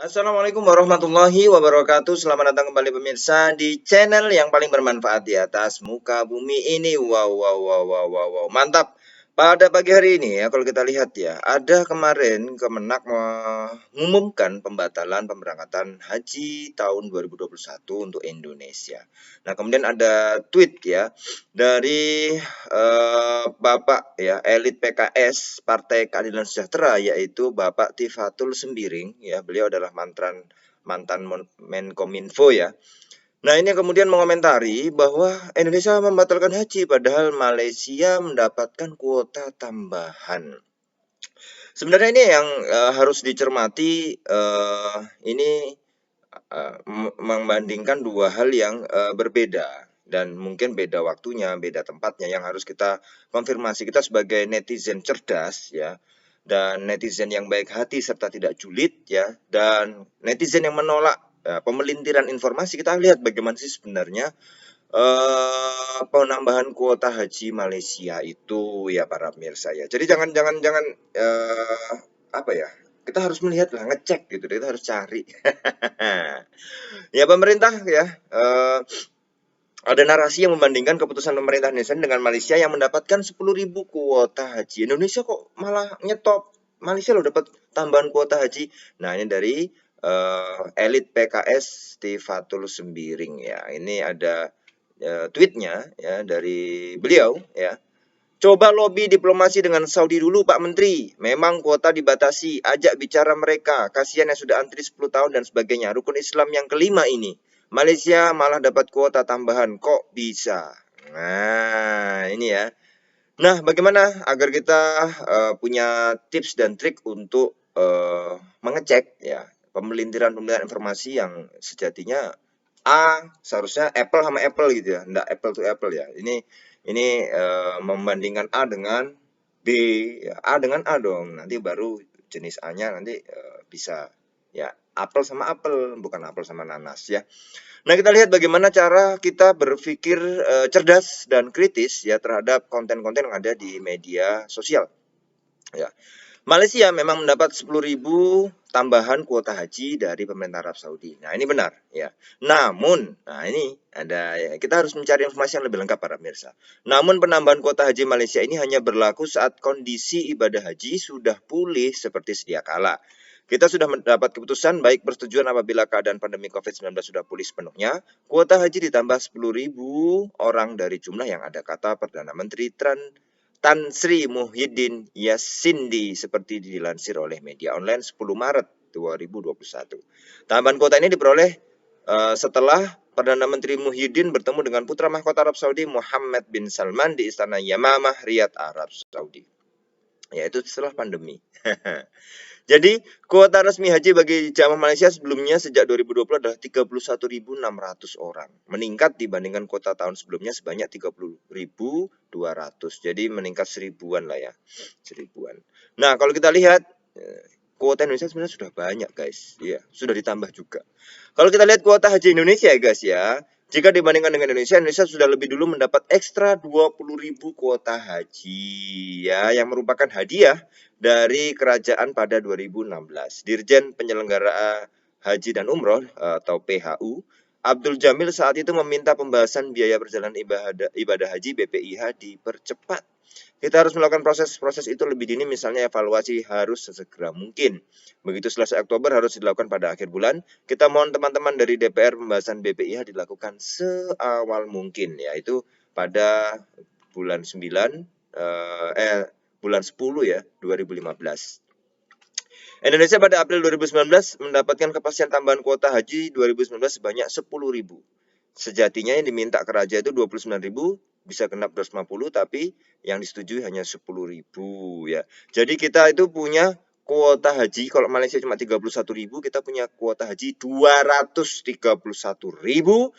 Assalamualaikum warahmatullahi wabarakatuh. Selamat datang kembali pemirsa di channel yang paling bermanfaat di atas muka bumi ini. Wow, wow, wow, wow, wow, wow. Mantap. Pada pagi hari ini ya, kalau kita lihat ya, ada kemarin Kemenak mengumumkan pembatalan pemberangkatan haji tahun 2021 untuk Indonesia. Nah, kemudian ada tweet ya dari Bapak ya elit PKS Partai Keadilan Sejahtera, yaitu Bapak Tifatul Sembiring ya. Beliau adalah mantan Menkominfo ya. Nah, ini kemudian mengomentari bahwa Indonesia membatalkan haji padahal Malaysia mendapatkan kuota tambahan. Sebenarnya ini yang harus dicermati, ini membandingkan dua hal yang berbeda, dan mungkin beda waktunya, beda tempatnya, yang harus kita konfirmasi. Kita sebagai netizen cerdas ya, dan netizen yang baik hati serta tidak julid ya, dan netizen yang menolak pemelintiran informasi, kita lihat bagaimana sih sebenarnya penambahan kuota haji Malaysia itu ya, para pemirsa ya. Jadi jangan apa ya, kita harus melihat lah, ngecek gitu, kita harus cari. Ya, pemerintah ya, ada narasi yang membandingkan keputusan pemerintah Indonesia dengan Malaysia yang mendapatkan 10.000 kuota haji. Indonesia kok malah nyetop, Malaysia loh dapat tambahan kuota haji. Nah, ini dari elit PKS Tifatul Sembiring ya. Ini ada tweetnya ya dari beliau ya. Coba lobi diplomasi dengan Saudi dulu, Pak Menteri. Memang kuota dibatasi, ajak bicara mereka. Kasihan yang sudah antri 10 tahun dan sebagainya. Rukun Islam yang kelima ini. Malaysia malah dapat kuota tambahan. Kok bisa? Nah, ini ya. Nah, bagaimana agar kita punya tips dan trik untuk mengecek ya pemelintiran informasi yang sejatinya seharusnya Apple sama Apple gitu ya, enggak apple to apple ya. Ini membandingkan A dengan B, ya, A dengan A dong. Nanti baru jenis A-nya nanti bisa ya apel sama apel, bukan apel sama nanas ya. Nah, kita lihat bagaimana cara kita berpikir cerdas dan kritis ya terhadap konten-konten yang ada di media sosial. Ya. Malaysia memang mendapat 10.000 tambahan kuota haji dari pemerintah Arab Saudi. Nah, ini benar ya. Namun, nah ini ada ya, kita harus mencari informasi yang lebih lengkap, para pemirsa. Namun penambahan kuota haji Malaysia ini hanya berlaku saat kondisi ibadah haji sudah pulih seperti sedia kala. Kita sudah mendapat keputusan baik persetujuan apabila keadaan pandemi COVID-19 sudah pulih sepenuhnya, kuota haji ditambah 10.000 orang dari jumlah yang ada, kata Perdana Menteri Tan Sri Muhyiddin Yasindi seperti dilansir oleh media online 10 Maret 2021. Tambahan kuota ini diperoleh setelah Perdana Menteri Muhyiddin bertemu dengan putra mahkota Arab Saudi Muhammad bin Salman di Istana Yamamah, Riyadh, Arab Saudi. Yaitu setelah pandemi. Jadi, kuota resmi haji bagi jamaah Malaysia sebelumnya sejak 2020 adalah 31.600 orang. Meningkat dibandingkan kuota tahun sebelumnya sebanyak 30.200. Jadi meningkat seribuan lah ya. Seribuan. Nah, kalau kita lihat kuota Indonesia sebenarnya sudah banyak, guys. Ya, sudah ditambah juga. Kalau kita lihat kuota haji Indonesia ya, guys ya. Jika dibandingkan dengan Indonesia sudah lebih dulu mendapat ekstra 20.000 kuota haji ya, yang merupakan hadiah dari kerajaan pada 2016. Dirjen Penyelenggara Haji dan Umroh atau PHU, Abdul Jamil saat itu meminta pembahasan biaya perjalanan ibadah haji BPIH dipercepat. Kita harus melakukan proses itu lebih dini, misalnya evaluasi harus sesegera mungkin. Begitu selesai Oktober harus dilakukan pada akhir bulan. Kita mohon teman-teman dari DPR pembahasan BPIH dilakukan seawal mungkin, yaitu pada bulan 9 bulan 10 ya 2015. Indonesia pada April 2019 mendapatkan kepastian tambahan kuota haji 2019 sebanyak 10.000. Sejatinya yang diminta ke raja itu 29.000, bisa genap 250, tapi yang disetujui hanya 10.000 ya. Jadi kita itu punya kuota haji, kalau Malaysia cuma 31.000, kita punya kuota haji 231.000.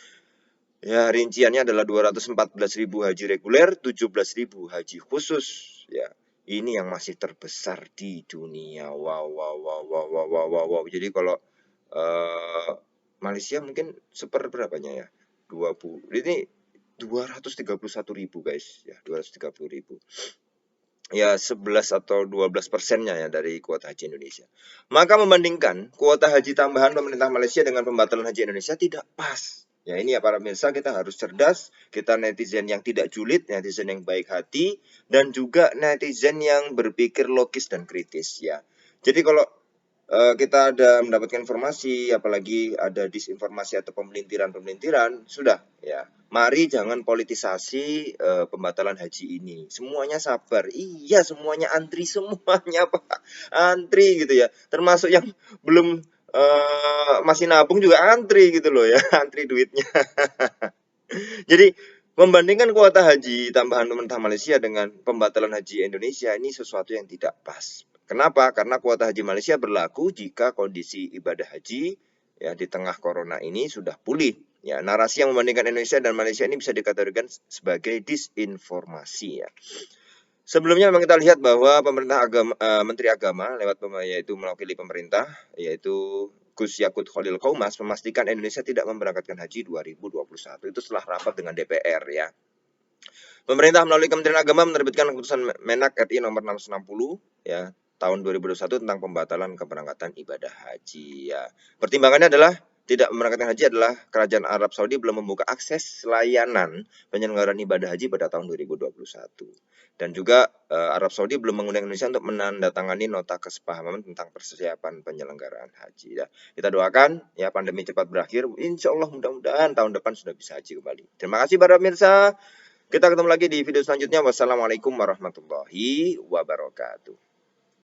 Ya, rinciannya adalah 214.000 haji reguler, 17.000 haji khusus ya. Ini yang masih terbesar di dunia. Wow, wow, wow, wow, wow, wow, wow, wow. Jadi kalau Malaysia mungkin seperberapanya ya? 20. Ini 231.000, guys. Ya, 230.000. ya 11 atau 12%-nya ya dari kuota haji Indonesia. Maka membandingkan kuota haji tambahan pemerintah Malaysia dengan pembatalan haji Indonesia tidak pas. Ya ini ya para pemirsa, kita harus cerdas, kita netizen yang tidak julid, netizen yang baik hati, dan juga netizen yang berpikir logis dan kritis ya. Jadi kalau kita ada mendapatkan informasi, apalagi ada disinformasi atau pemelintiran-pemelintiran, sudah ya. Mari jangan politisasi pembatalan haji ini. Semuanya sabar. Iya, semuanya antri semuanya, Pak. Antri gitu ya. Termasuk yang belum masih nabung juga antri gitu loh ya, antri duitnya. Jadi membandingkan kuota haji tambahan pemerintah Malaysia dengan pembatalan haji Indonesia ini sesuatu yang tidak pas. Kenapa? Karena kuota haji Malaysia berlaku jika kondisi ibadah haji ya di tengah corona ini sudah pulih. Ya, narasi yang membandingkan Indonesia dan Malaysia ini bisa dikategorikan sebagai disinformasi ya. Sebelumnya memang kita lihat bahwa Menteri Agama lewat yaitu mewakili pemerintah yaitu Gus Yakut Khalil Qaumas memastikan Indonesia tidak memberangkatkan haji 2021. Itu setelah rapat dengan DPR ya. Pemerintah melalui Kementerian Agama menerbitkan keputusan Menak RI nomor 660 ya tahun 2021 tentang pembatalan keberangkatan ibadah haji ya. Pertimbangannya adalah tidak memberangkatkan haji adalah Kerajaan Arab Saudi belum membuka akses layanan penyelenggaraan ibadah haji pada tahun 2021. Dan juga Arab Saudi belum mengundang Indonesia untuk menandatangani nota kesepahaman tentang persiapan penyelenggaraan haji ya. Kita doakan ya pandemi cepat berakhir. Insya Allah mudah-mudahan tahun depan sudah bisa haji kembali. Terima kasih para pemirsa. Kita ketemu lagi di video selanjutnya. Wassalamualaikum warahmatullahi wabarakatuh.